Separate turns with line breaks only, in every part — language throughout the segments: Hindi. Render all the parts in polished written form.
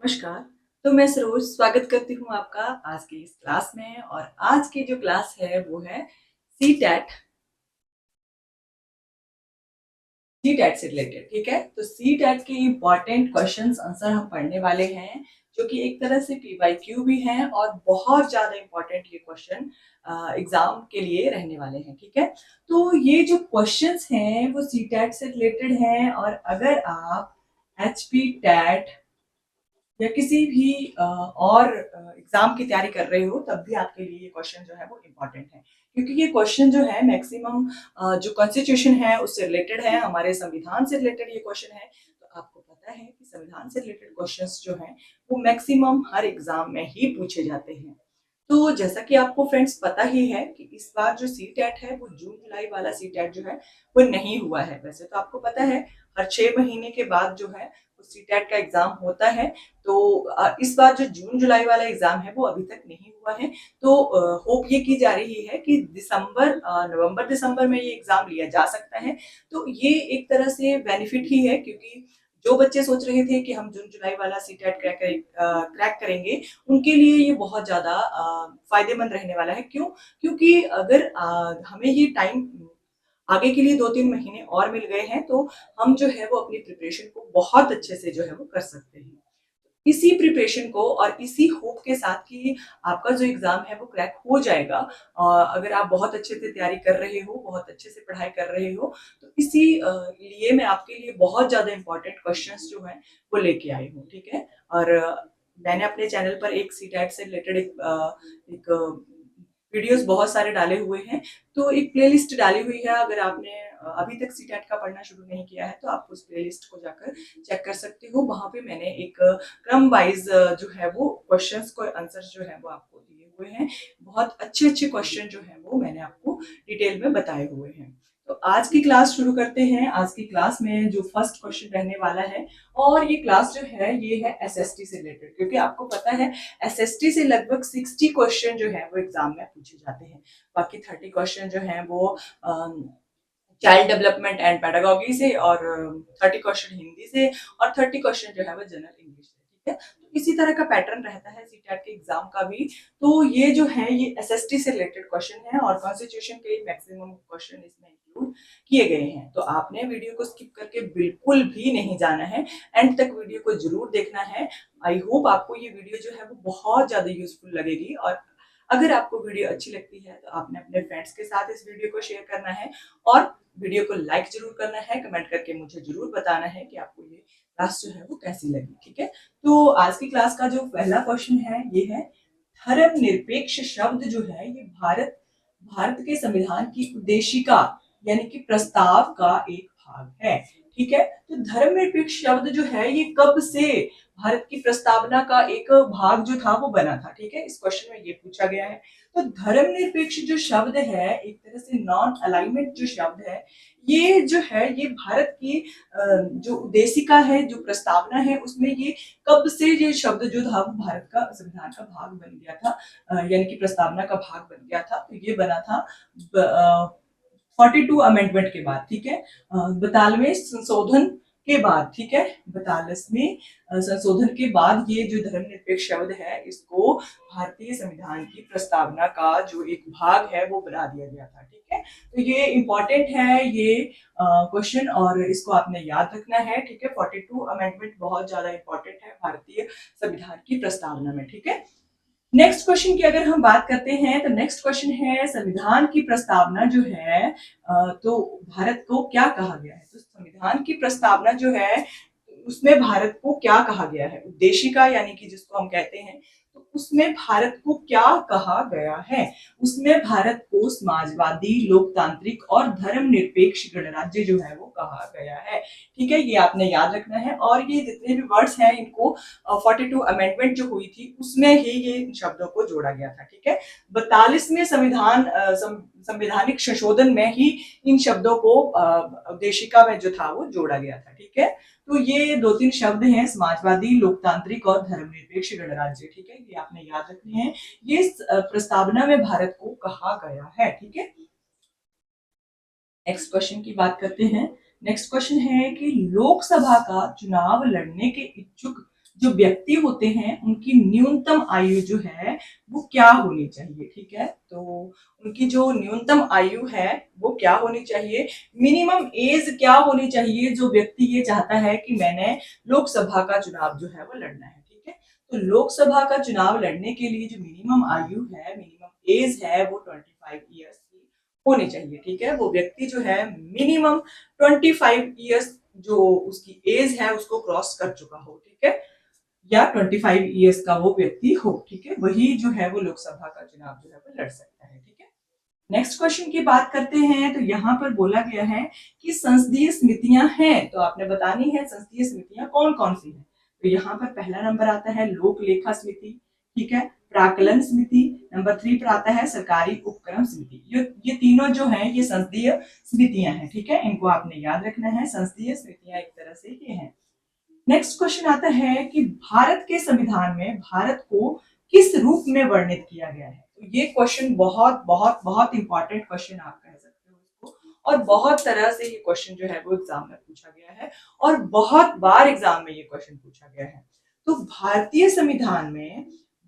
नमस्कार। तो मैं सरोज स्वागत करती हूँ आपका आज की इस क्लास में। और आज की जो क्लास है वो है सीटेट सीटेट से रिलेटेड। ठीक है, तो सीटेट के इम्पॉर्टेंट क्वेश्चंस आंसर हम पढ़ने वाले हैं, जो कि एक तरह से पीवाईक्यू भी हैं और बहुत ज्यादा इम्पोर्टेंट ये क्वेश्चन एग्जाम के लिए रहने वाले हैं। ठीक है, तो ये जो क्वेश्चंस हैं वो सीटेट से रिलेटेड हैं। और अगर आप एचपी टेट या किसी भी और एग्जाम की तैयारी कर रहे हो, तब भी आपके लिए ये क्वेश्चन जो है वो इम्पोर्टेंट है, क्योंकि ये क्वेश्चन जो है मैक्सिमम जो कॉन्स्टिट्यूशन है उससे रिलेटेड है, हमारे संविधान से रिलेटेड ये क्वेश्चन है। तो आपको पता है कि संविधान से रिलेटेड क्वेश्चंस जो हैं वो मैक्सिमम हर एग्जाम में ही पूछे जाते हैं। तो जैसा कि आपको फ्रेंड्स पता ही है कि इस बार जो सीटेट है वो जून जुलाई वाला सीटेट जो है वो नहीं हुआ है। वैसे तो आपको पता है हर 6 महीने के बाद जो है वो सीटेट का एग्जाम होता है। तो इस बार जो जून जुलाई वाला एग्जाम है वो अभी तक नहीं हुआ है। तो होप ये की जा रही है कि नवंबर दिसंबर में ये एग्जाम लिया जा सकता है। तो ये एक तरह से बेनिफिट ही है, क्योंकि जो बच्चे सोच रहे थे कि हम जून जुलाई वाला सीटेट क्रैक करेंगे, उनके लिए ये बहुत ज्यादा फायदेमंद रहने वाला है। क्यों? क्योंकि अगर हमें ये टाइम आगे के लिए 2-3 महीने और मिल गए हैं, तो हम जो है वो अपनी प्रिपरेशन को बहुत अच्छे से जो है वो कर सकते हैं। इसी प्रिपरेशन को और इसी होप के साथ कि आपका जो एग्जाम है वो क्रैक हो जाएगा, अगर आप बहुत अच्छे से तैयारी कर रहे हो, बहुत अच्छे से पढ़ाई कर रहे हो, तो इसी लिए मैं आपके लिए बहुत ज्यादा इंपॉर्टेंट क्वेश्चंस जो हैं वो लेके आई हूँ। ठीक है, और मैंने अपने चैनल पर एक सीटेट से रिलेटेड एक वीडियोस बहुत सारे डाले हुए हैं। तो एक प्लेलिस्ट डाली हुई है, अगर आपने अभी तक सीटेट का पढ़ना शुरू नहीं किया है तो आप उस प्लेलिस्ट को जाकर चेक कर सकते हो। वहां पे मैंने एक क्रम वाइज जो है वो क्वेश्चंस को आंसर जो है वो आपको दिए हुए हैं। बहुत अच्छे अच्छे क्वेश्चन जो है वो मैंने आपको डिटेल में बताए हुए हैं। तो आज की क्लास शुरू करते हैं। आज की क्लास में जो फर्स्ट क्वेश्चन रहने वाला है, और ये क्लास जो है ये है एसएसटी से रिलेटेड, क्योंकि आपको पता है एसएसटी से लगभग 60 क्वेश्चन जो है वो एग्जाम में पूछे जाते हैं। बाकी 30 क्वेश्चन जो है वो चाइल्ड डेवलपमेंट एंड पेडागोगी से, और 30 क्वेश्चन हिंदी से, और 30 क्वेश्चन जो है वो जनरल इंग्लिश से। ठीक है, तो इसी तरह का पैटर्न रहता है सीटेट के एग्जाम का भी। तो ये जो है ये एसएसटी से रिलेटेड क्वेश्चन है, और कॉन्स्टिट्यूशन के मैक्सिमम क्वेश्चन इसमें इंक्लूड किए गए हैं। तो आपने वीडियो को स्किप करके बिल्कुल भी नहीं जाना है, एंड तक वीडियो को जरूर देखना है। आई होप आपको ये वीडियो जो है वो बहुत ज्यादा यूजफुल लगेगी। और अगर आपको वीडियो अच्छी लगती है तो आपने अपने फ्रेंड्स के साथ इस वीडियो को शेयर करना है, और वीडियो को लाइक जरूर करना है, कमेंट करके मुझे जरूर बताना है कि आपको ये क्लास जो है वो कैसी लगी। ठीक है, तो आज की क्लास का जो पहला क्वेश्चन है ये है, धर्मनिरपेक्ष शब्द जो है ये भारत भारत के संविधान की उद्देशिका यानी कि प्रस्ताव का एक भाग है। ठीक है, तो धर्मनिरपेक्ष शब्द जो है ये कब से भारत की प्रस्तावना का एक भाग जो था वो बना था। ठीक है, इस क्वेश्चन में ये पूछा गया है। तो धर्मनिरपेक्ष जो शब्द है, एक तरह से नॉन अलाइनमेंट जो शब्द है, ये जो है ये भारत की जो उद्देशिका है, जो प्रस्तावना है, उसमें ये कब से ये शब्द जो था वो भारत का संविधान का भाग बन गया था, यानी कि प्रस्तावना का भाग बन गया था। तो ये बना था 42 अमेंडमेंट के बाद। ठीक है, 42वें संशोधन के बाद। ठीक है, 42वें संशोधन के बाद ये जो धर्मनिरपेक्ष शब्द है इसको भारतीय संविधान की प्रस्तावना का जो एक भाग है वो बना दिया गया था। ठीक है, तो ये इंपॉर्टेंट है ये क्वेश्चन, और इसको आपने याद रखना है। ठीक है, 42 अमेंडमेंट बहुत ज्यादा इंपॉर्टेंट है भारतीय संविधान की प्रस्तावना में। ठीक है, नेक्स्ट क्वेश्चन की अगर हम बात करते हैं तो नेक्स्ट क्वेश्चन है, संविधान की प्रस्तावना जो है तो भारत को क्या कहा गया है। तो संविधान की प्रस्तावना जो है उसमें भारत को क्या कहा गया है, उद्देशिका यानी कि जिसको हम कहते हैं, तो उसमें भारत को क्या कहा गया है। उसमें भारत को समाजवादी, लोकतांत्रिक और धर्मनिरपेक्ष गणराज्य जो है वो कहा गया है। ठीक है, ये आपने याद रखना है। और ये जितने भी वर्ड्स हैं इनको 42 अमेंडमेंट जो हुई थी उसमें ही ये इन शब्दों को जोड़ा गया था। ठीक है, 42वें संवैधानिक संशोधन में ही इन शब्दों को उद्देशिका में जो था वो जोड़ा गया था। ठीक है, तो ये 2-3 शब्द हैं, समाजवादी, लोकतांत्रिक और धर्मनिरपेक्ष गणराज्य। ठीक है, ये आपने याद रखने हैं। ये प्रस्तावना में भारत को कहा गया है। ठीक है, नेक्स्ट क्वेश्चन की बात करते हैं। नेक्स्ट क्वेश्चन है कि लोकसभा का चुनाव लड़ने के इच्छुक जो व्यक्ति होते हैं उनकी न्यूनतम आयु जो है वो क्या होनी चाहिए, ठीक है। तो उनकी जो न्यूनतम आयु है वो क्या होनी चाहिए, मिनिमम एज क्या होनी चाहिए, जो व्यक्ति ये चाहता है कि मैंने लोकसभा का चुनाव जो है वो लड़ना है, ठीक है। तो लोकसभा का चुनाव लड़ने के लिए जो मिनिमम आयु है, मिनिमम एज है वो 25 ईयर्स की होनी चाहिए, ठीक है। वो व्यक्ति जो है मिनिमम 25 ईयर्स जो उसकी एज है उसको क्रॉस कर चुका हो, ठीक है, या 25 ईयर्स का वो व्यक्ति हो, ठीक है, वही जो है वो लोकसभा का चुनाव जो है वो लड़ सकता है, ठीक है। नेक्स्ट क्वेश्चन की बात करते हैं, तो यहाँ पर बोला गया है कि संसदीय समितियां हैं, तो आपने बतानी है संसदीय समितियां कौन कौन सी हैं। तो यहाँ पर पहला नंबर आता है लोक लेखा समिति, ठीक है, प्राकलन समिति, नंबर 3 पर आता है सरकारी उपक्रम समिति। ये तीनों जो हैं ये संसदीय समितियां हैं, ठीक है, इनको आपने याद रखना है। संसदीय समितियां एक तरह से ये हैं। नेक्स्ट क्वेश्चन आता है कि भारत के संविधान में भारत को किस रूप में वर्णित किया गया है। तो ये क्वेश्चन बहुत बहुत बहुत इंपॉर्टेंट क्वेश्चन आप कह सकते हो इसको, और बहुत तरह से ये क्वेश्चन जो है वो एग्जाम में पूछा गया है और बहुत बार एग्जाम में ये क्वेश्चन पूछा गया है। तो भारतीय संविधान में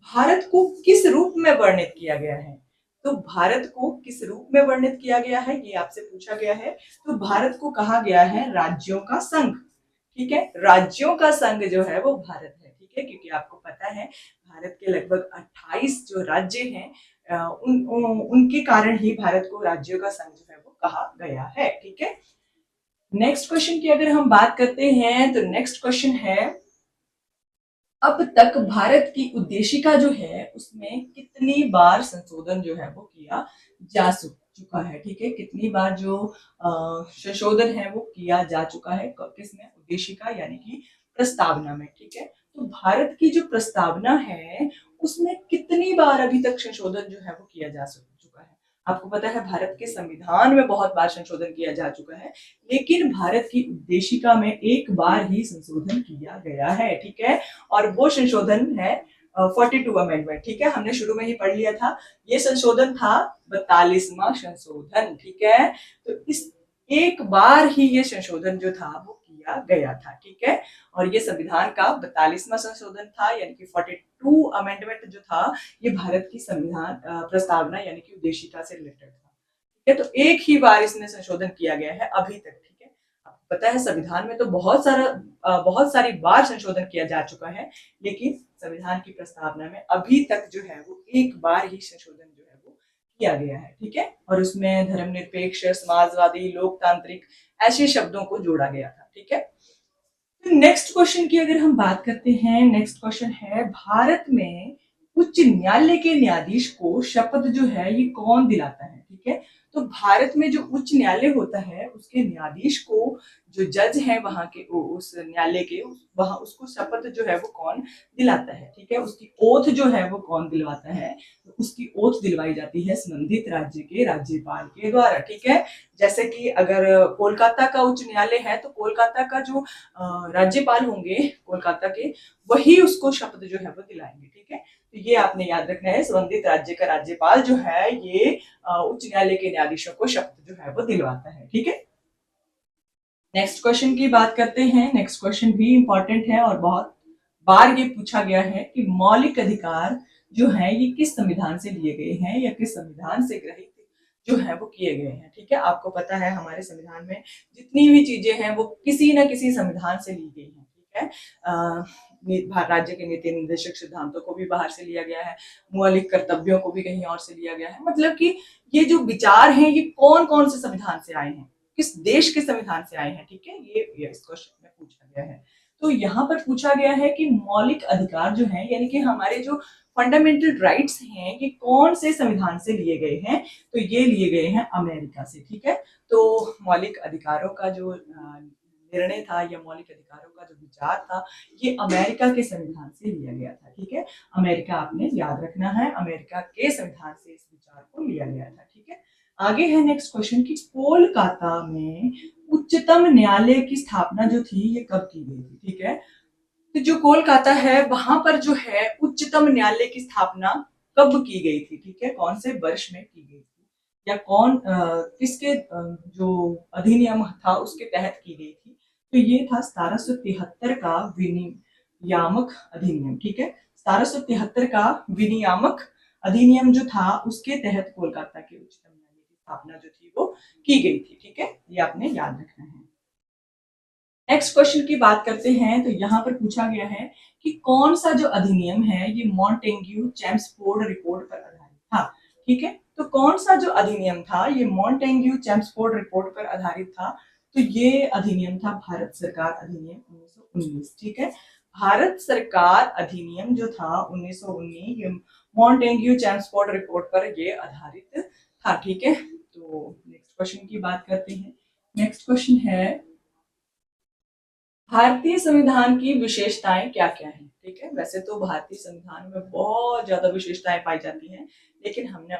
भारत को किस रूप में वर्णित किया गया है। तो भारत को किस रूप में वर्णित किया गया है ये आपसे पूछा गया है। तो भारत को कहा गया है राज्यों का संघ, ठीक है, राज्यों का संघ जो है वो भारत है, ठीक है, क्योंकि आपको पता है भारत के लगभग 28 जो राज्य हैं, उनके कारण ही भारत को राज्यों का संघ जो है वो कहा गया है, ठीक है। नेक्स्ट क्वेश्चन की अगर हम बात करते हैं तो नेक्स्ट क्वेश्चन है, अब तक भारत की उद्देशिका जो है उसमें कितनी बार संशोधन जो है वो किया जा चुका है, ठीक है, कितनी बार जो संशोधन है वो किया जा चुका है, किसमें, उद्देशिका यानी कि प्रस्तावना में, ठीक है। तो भारत की जो प्रस्तावना है उसमें कितनी बार अभी तक संशोधन जो है वो किया जा चुका है। आपको पता है भारत के संविधान में बहुत बार संशोधन किया जा चुका है, लेकिन भारत की उद्देशिका में एक बार ही संशोधन किया गया है, ठीक है, और वो संशोधन है 42 अमेंडमेंट, ठीक है, हमने शुरू में ही पढ़ लिया था। ये संशोधन था 42वां संशोधन, ठीक है। तो इस एक बार ही ये संशोधन जो था वो किया गया था, ठीक है, और ये संविधान का 42वां संशोधन था, यानी कि 42 अमेंडमेंट जो था ये भारत की संविधान प्रस्तावना यानी कि उद्देशिका से रिलेटेड था, ठीक है। तो एक ही बार इसमें संशोधन किया गया है अभी तक, ठीक है। आपको पता है संविधान में तो बहुत सारी बार संशोधन किया जा चुका है, लेकिन संविधान की प्रस्तावना में अभी तक जो है वो एक बार ही संशोधन जो है वो किया गया है, ठीक है, और उसमें धर्मनिरपेक्ष, समाजवादी, लोकतांत्रिक ऐसे शब्दों को जोड़ा गया था, ठीक है। नेक्स्ट क्वेश्चन की अगर हम बात करते हैं, नेक्स्ट क्वेश्चन है भारत में उच्च न्यायालय के न्यायाधीश को शपथ जो है ये कौन दिलाता है, ठीक है। तो भारत में जो उच्च न्यायालय होता है उसके न्यायाधीश को, जो जज है वहां के उस न्यायालय के वहां उसको शपथ जो है वो कौन दिलाता है, ठीक है, उसकी ओथ जो है वो कौन दिलवाता है। तो उसकी ओथ दिलवाई जाती है संबंधित राज्य के राज्यपाल के द्वारा, ठीक है। जैसे कि अगर कोलकाता का उच्च न्यायालय है तो कोलकाता का जो राज्यपाल होंगे कोलकाता के, वही उसको शपथ जो है वो दिलाएंगे, ठीक है। तो ये आपने याद रखना है, संबंधित राज्य का राज्यपाल जो है ये उच्च न्यायालय के न्यायाधीशों को शपथ जो है वो दिलवाता है, ठीक है। नेक्स्ट क्वेश्चन की बात करते हैं। नेक्स्ट क्वेश्चन भी इंपॉर्टेंट है और बहुत बार ये पूछा गया है कि मौलिक अधिकार जो है ये किस संविधान से लिए गए हैं या किस संविधान से ग्रहित जो है वो किए गए हैं, ठीक है। आपको पता है हमारे संविधान में जितनी भी चीजें हैं वो किसी न किसी संविधान से ली गई हैं, ठीक है। राज्य के नीति निर्देशक सिद्धांतों को भी बाहर से लिया गया है, मौलिक कर्तव्यों को भी कहीं और से लिया गया है, मतलब कि ये जो विचार हैं ये कौन कौन से संविधान से आए हैं, किस देश के संविधान से आए हैं, ठीक है, ये इस क्वेश्चन में पूछा गया है। तो यहाँ पर पूछा गया है कि मौलिक अधिकार जो है यानी कि हमारे जो फंडामेंटल राइट्स हैं ये कौन से संविधान से लिए गए हैं। तो ये लिए गए हैं अमेरिका से, ठीक है। तो मौलिक अधिकारों का जो निर्णय था या मौलिक अधिकारों का जो विचार था ये अमेरिका के संविधान से लिया गया था, ठीक है। अमेरिका आपने याद रखना है, अमेरिका के संविधान से इस विचार को लिया गया था, ठीक है। आगे है नेक्स्ट क्वेश्चन की कोलकाता में उच्चतम न्यायालय की स्थापना जो थी ये कब की गई थी, ठीक है। तो जो कोलकाता है वहां पर जो है उच्चतम न्यायालय की स्थापना कब की गई थी, ठीक है, कौन से वर्ष में की गई थी या किसके जो अधिनियम था उसके तहत की गई थी। तो ये था 1773 का यामक अधिनियम, ठीक है। 1773 का विनियामक अधिनियम जो था उसके तहत कोलकाता के उच्चतम न्यायालय की स्थापना जो थी वो की गई थी, ठीक है। ये आपने याद रखना है। नेक्स्ट क्वेश्चन की बात करते हैं तो यहाँ पर पूछा गया है कि कौन सा जो अधिनियम है ये मॉन्टेग्यू चेम्सफोर्ड रिपोर्ट पर आधारित था, ठीक है। तो कौन सा जो अधिनियम था ये मॉन्टेग्यू चेम्सफोर्ड रिपोर्ट पर आधारित था, तो ये अधिनियम था भारत सरकार अधिनियम 1919, ठीक है। भारत सरकार अधिनियम जो था 1919 ये मॉन्टेग्यू चेम्सफोर्ड रिपोर्ट पर ये आधारित था, ठीक है। तो नेक्स्ट क्वेश्चन की बात करते हैं। नेक्स्ट क्वेश्चन है भारतीय संविधान की विशेषताएं क्या क्या हैं, ठीक है। वैसे तो भारतीय संविधान में बहुत ज्यादा विशेषताएं पाई जाती हैं, लेकिन हमने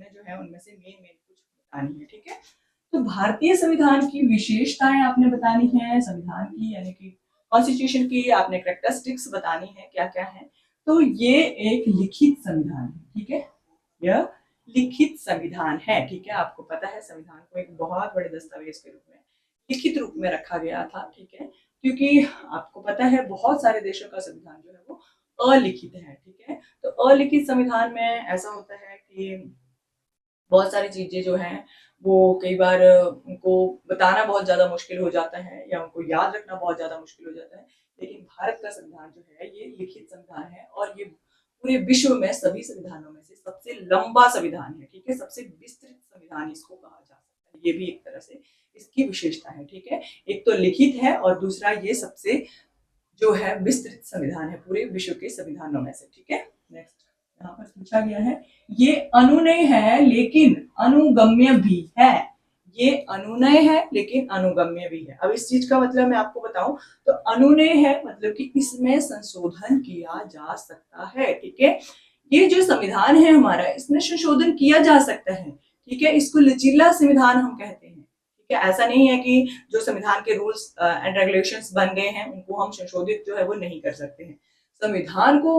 जो है उनमें से मेन मेन कुछ बतानी है, ठीक है। तो भारतीय संविधान की विशेषताएं आपने बतानी है, संविधान की यानी कि कॉन्स्टिट्यूशन की आपने कैरेक्टरिस्टिक्स बतानी है क्या क्या है। तो ये एक लिखित संविधान है, ठीक है। यह लिखित संविधान है, ठीक है। आपको पता है संविधान को एक बहुत बड़े दस्तावेज के रूप में लिखित रूप में रखा गया था, ठीक है। क्योंकि आपको पता है बहुत सारे देशों का संविधान जो है वो अलिखित है, ठीक है। तो अलिखित संविधान में ऐसा होता है कि बहुत सारी चीजें जो हैं वो कई बार उनको बताना बहुत ज्यादा मुश्किल हो जाता है या उनको याद रखना बहुत ज्यादा मुश्किल हो जाता है। लेकिन भारत का संविधान जो है ये लिखित संविधान है और ये पूरे विश्व में सभी संविधानों में से सबसे लंबा संविधान है, ठीक है। सबसे विस्तृत संविधान इसको कहा जा सकता है, ये भी एक तरह से इसकी विशेषता है, ठीक है। एक तो लिखित है और दूसरा ये सबसे जो है विस्तृत संविधान है पूरे विश्व के संविधानों में से, ठीक है। नेक्स्ट यहाँ पर पूछा गया है ये अनुनय है लेकिन अनुगम्य भी है। ये अनुनय है लेकिन अनुगम्य भी है। अब इस चीज का मतलब मैं आपको बताऊं तो अनुनय है मतलब कि इसमें संशोधन किया जा सकता है, ठीक है। ये जो संविधान है हमारा इसमें संशोधन किया जा सकता है, ठीक है। इसको लचीला संविधान हम कहते हैं, ठीक है। ऐसा नहीं है कि जो संविधान के रूल्स एंड रेगुलेशंस बन गए हैं उनको हम संशोधित जो है वो नहीं कर सकते हैं। संविधान को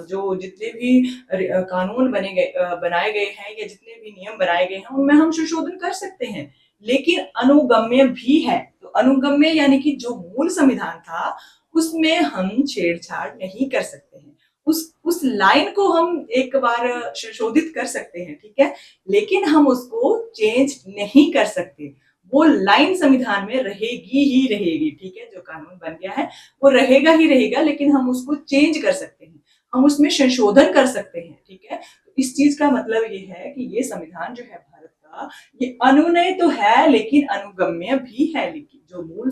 जो जितने भी कानून बनाए गए हैं या जितने भी नियम बनाए गए हैं उनमें हम संशोधन कर सकते हैं, लेकिन अनुगम्य भी है। तो अनुगम्य यानी कि जो मूल संविधान था उसमें हम छेड़छाड़ नहीं कर सकते हैं। उस लाइन को हम एक बार संशोधित कर सकते हैं, ठीक है, लेकिन हम उसको चेंज नहीं कर सकते। वो लाइन संविधान में रहेगी ही रहेगी, ठीक है। जो कानून बन गया है वो रहेगा ही रहेगा, लेकिन हम उसको चेंज कर सकते हैं, हम उसमें संशोधन कर सकते हैं, ठीक है। इस चीज का मतलब ये है कि ये संविधान जो है भारत का ये अनुनय तो है लेकिन अनुगम्य भी है। लेकिन जो मूल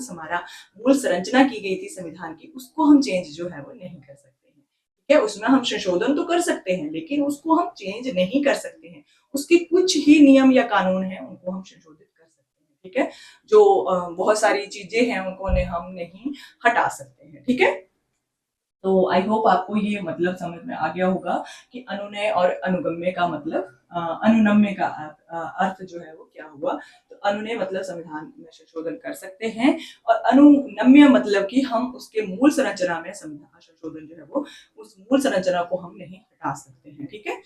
संरचना की गई थी संविधान की उसको हम चेंज जो है वो नहीं कर सकते हैं, ठीक है। उसमें हम संशोधन तो कर सकते हैं लेकिन उसको हम चेंज नहीं कर सकते हैं। उसके कुछ ही नियम या कानून हैं उनको हम संशोधित कर सकते हैं, ठीक है। जो बहुत सारी चीजें हैं उनको हम नहीं हटा सकते हैं, ठीक है। तो आई होप आपको ये मतलब समझ में आ गया होगा कि अनुनय और अनुगम्य का मतलब अनुनम्य का अर्थ जो है वो क्या हुआ। तो अनुनय मतलब संविधान में संशोधन कर सकते हैं और अनुनम्य मतलब कि हम उसके मूल संरचना में संविधान संशोधन जो है वो उस मूल संरचना को हम नहीं हटा सकते हैं, ठीक है।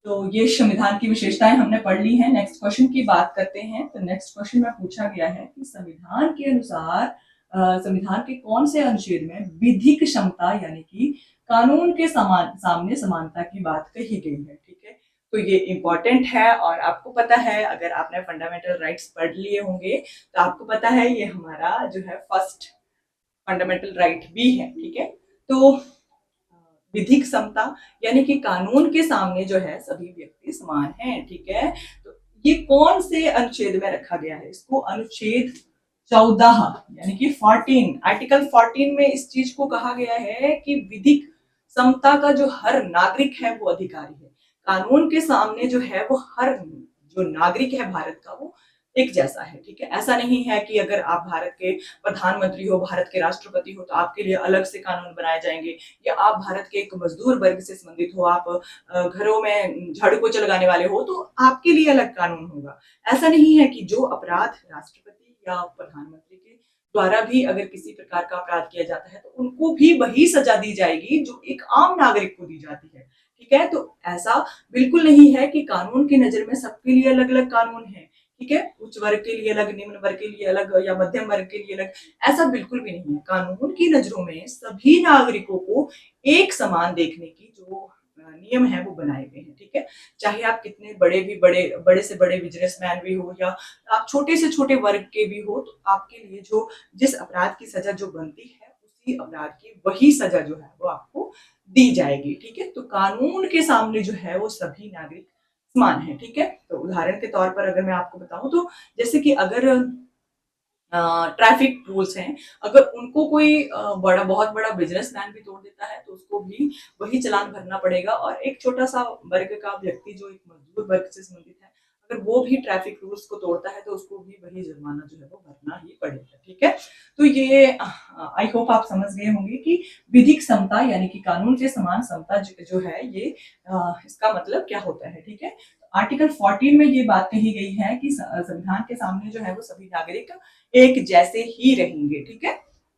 तो ये संविधान की विशेषताएं हमने पढ़ ली हैं। नेक्स्ट क्वेश्चन की बात करते हैं। तो नेक्स्ट क्वेश्चन में पूछा गया है कि संविधान के अनुसार संविधान के कौन से अनुच्छेद में विधिक क्षमता यानी कि कानून के सामने समानता की बात कही गई है, ठीक है। तो ये इंपॉर्टेंट है और आपको पता है अगर आपने फंडामेंटल राइट्स पढ़ लिए होंगे तो आपको पता है ये हमारा जो है फर्स्ट फंडामेंटल राइट भी है, ठीक है। तो विधिक समता यानी कि कानून के सामने जो है सभी व्यक्ति समान हैं, ठीक है। तो ये कौन से अनुच्छेद में रखा गया है, इसको अनुच्छेद 14 यानी कि 14 आर्टिकल 14 में इस चीज को कहा गया है कि विधिक समता का जो हर नागरिक है वो अधिकारी है। कानून के सामने जो है वो हर जो नागरिक है भारत का वो एक जैसा है, ठीक है। ऐसा नहीं है कि अगर आप भारत के प्रधानमंत्री हो, भारत के राष्ट्रपति हो तो आपके लिए अलग से कानून बनाए जाएंगे, या आप भारत के एक मजदूर वर्ग से संबंधित हो, आप घरों में झाड़ू पोछा लगाने वाले हो तो आपके लिए अलग कानून होगा। ऐसा नहीं है कि जो अपराध राष्ट्रपति या प्रधानमंत्री के द्वारा भी अगर किसी प्रकार का अपराध किया जाता है तो उनको भी वही सजा दी जाएगी जो एक आम नागरिक को दी जाती है, ठीक है। तो ऐसा बिल्कुल नहीं है कि कानून की नजर में सबके लिए अलग अलग कानून है, ठीक है, उच्च वर्ग के लिए अलग, निम्न वर्ग के लिए अलग या मध्यम वर्ग के लिए अलग, ऐसा बिल्कुल भी नहीं है। कानून की नजरों में सभी नागरिकों को एक समान देखने की जो नियम है वो बनाए गए हैं, ठीक है। चाहे आप कितने बड़े से बड़े बिजनेसमैन भी हो या आप छोटे से छोटे वर्ग के भी हो, तो आपके लिए जो जिस अपराध की सजा जो बनती है, उसी अपराध की वही सजा जो है वो आपको दी जाएगी, ठीक है। तो कानून के सामने जो है वो सभी नागरिक समान है, ठीक है। तो उदाहरण के तौर पर अगर मैं आपको बताऊं तो जैसे कि अगर ट्रैफिक रूल्स हैं, अगर उनको कोई बहुत बड़ा बिजनेसमैन भी तोड़ देता है तो उसको भी वही चालान भरना पड़ेगा, और एक छोटा सा वर्ग का व्यक्ति जो एक मजदूर वर्ग से संबंधित है, अगर वो भी ट्रैफिक रूल्स को तोड़ता है तो उसको भी वही जुर्माना जो है वो भरना ही पड़ेगा, ठीक है। तो ये आई होप आप समझ गए होंगे कि विधिक समता यानी कि कानून के समान समता जो है ये इसका मतलब क्या होता है, ठीक है। आर्टिकल 14 में ये बात कही गई है कि संविधान के सामने जो है वो सभी नागरिक एक जैसे ही रहेंगे, ठीक है।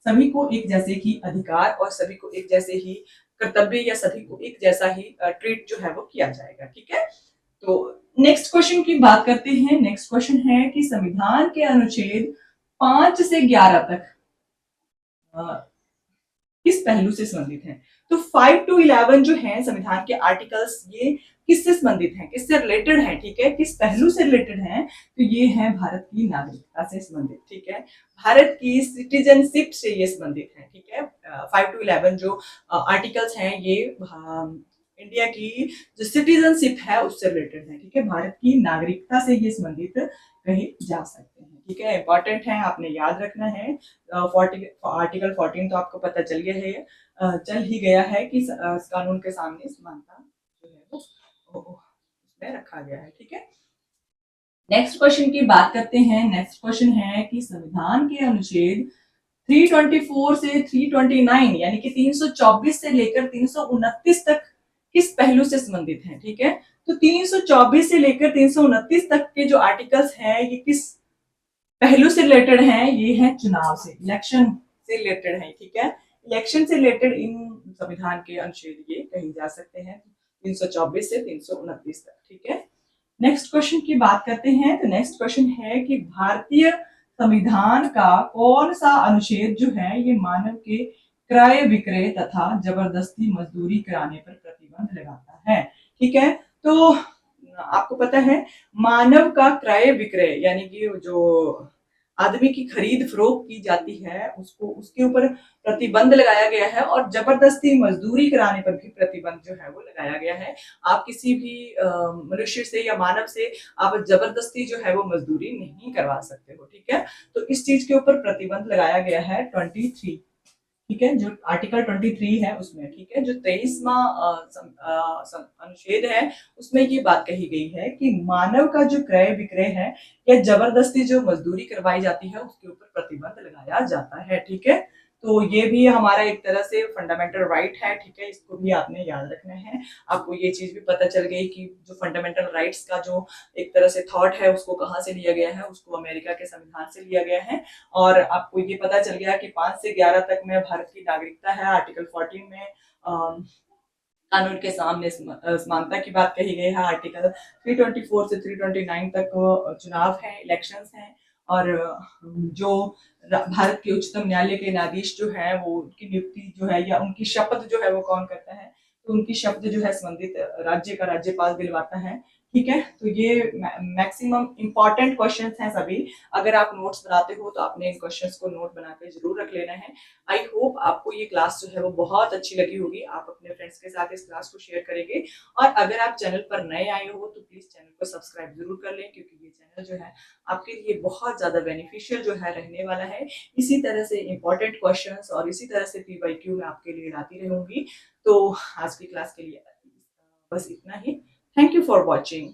सभी को एक जैसे ही अधिकार और सभी को एक जैसे ही कर्तव्य या सभी को एक जैसा ही ट्रीट जो है वो किया जाएगा, ठीक है। तो नेक्स्ट क्वेश्चन की बात करते हैं। नेक्स्ट क्वेश्चन है कि संविधान के अनुच्छेद 5 से 11 तक किस पहलू से संबंधित हैं? तो 5 to 11 जो है संविधान के आर्टिकल्स, ये किससे संबंधित हैं, किससे रिलेटेड हैं, ठीक है, किस पहलू से रिलेटेड हैं? तो ये है भारत की नागरिकता से संबंधित, ठीक है, भारत की सिटीजनशिप से ये संबंधित है, ठीक है। 5 to 11 जो आर्टिकल्स हैं ये इंडिया की जो सिटीजनशिप है उससे रिलेटेड है, ठीक है, भारत की नागरिकता से ये संबंधित कहे जा सकते हैं, ठीक है। इंपॉर्टेंट है, आपने याद रखना है। आर्टिकल 14 तो आपको पता चल गया है, चल ही गया है कि कानून के सामने समानता जो है वो उसमें रखा गया है, ठीक है। नेक्स्ट क्वेश्चन की बात करते हैं। नेक्स्ट क्वेश्चन है कि संविधान के अनुच्छेद 324 से 329 यानी कि 324 से लेकर 329 तक किस पहलू से संबंधित हैं, ठीक है। तो 324 से लेकर 329 तक के जो आर्टिकल्स हैं ये किस पहलू से रिलेटेड हैं? ये है चुनाव से, इलेक्शन से रिलेटेड है, ठीक है। इलेक्शन से रिलेटेड इन संविधान के अनुच्छेद ये कहे जा सकते हैं 324 से 329 तक, ठीक है। नेक्स्ट क्वेश्चन की बात करते हैं। तो नेक्स्ट क्वेश्चन है कि भारतीय संविधान का कौन सा अनुच्छेद जो है ये मानव के क्रय विक्रय तथा जबरदस्ती मजदूरी कराने पर प्रतिबंध लगाता है, ठीक है। तो आपको पता है मानव का क्रय विक्रय यानी कि जो आदमी की खरीद फरोख्त की जाती है उसको उसके ऊपर प्रतिबंध लगाया गया है, और जबरदस्ती मजदूरी कराने पर भी प्रतिबंध जो है वो लगाया गया है। आप किसी भी मनुष्य से या मानव से आप जबरदस्ती जो है वो मजदूरी नहीं करवा सकते हो, ठीक है। तो इस चीज के ऊपर प्रतिबंध लगाया गया है 23, ठीक है, जो आर्टिकल 23 है उसमें, ठीक है। जो 23वां अनुच्छेद है उसमें ये बात कही गई है कि मानव का जो क्रय विक्रय है या जबरदस्ती जो मजदूरी करवाई जाती है उसके ऊपर प्रतिबंध लगाया जाता है, ठीक है। तो ये भी हमारा एक तरह से फंडामेंटल राइट है, ठीक है, इसको भी आपने याद रखना है। आपको ये चीज भी पता चल गई कि जो फंडामेंटल राइट्स का जो एक तरह से थॉट है उसको कहाँ से लिया गया है, उसको अमेरिका के संविधान से लिया गया है। और आपको ये पता चल गया कि 5 से 11 तक में भारत की नागरिकता है। आर्टिकल 14 में कानून के सामने समानता की बात कही गई है। आर्टिकल 324 से 329 तक चुनाव है, इलेक्शंस हैं, और जो भारत के उच्चतम न्यायालय के न्यायाधीश जो है वो उनकी नियुक्ति जो है या उनकी शपथ जो है वो कौन करता है? तो उनकी शपथ जो है संबंधित राज्य का राज्यपाल दिलवाता है, ठीक है। तो ये मैक्सिमम इंपॉर्टेंट क्वेश्चंस हैं सभी। अगर आप नोट्स बनाते हो तो आपने इन क्वेश्चंस को नोट बनाकर जरूर रख लेना है। आई होप आपको ये क्लास जो है वो बहुत अच्छी लगी होगी। आप अपने फ्रेंड्स के साथ इस क्लास को शेयर करेंगे, और अगर आप चैनल पर नए आए हो तो प्लीज चैनल को सब्सक्राइब जरूर कर लें, क्योंकि ये चैनल जो है आपके लिए बहुत ज्यादा बेनिफिशियल जो है रहने वाला है। इसी तरह से इंपॉर्टेंट क्वेश्चंस और इसी तरह से PYQ में आपके लिए लाती रहूंगी। तो आज की क्लास के लिए बस इतना ही। Thank you for watching.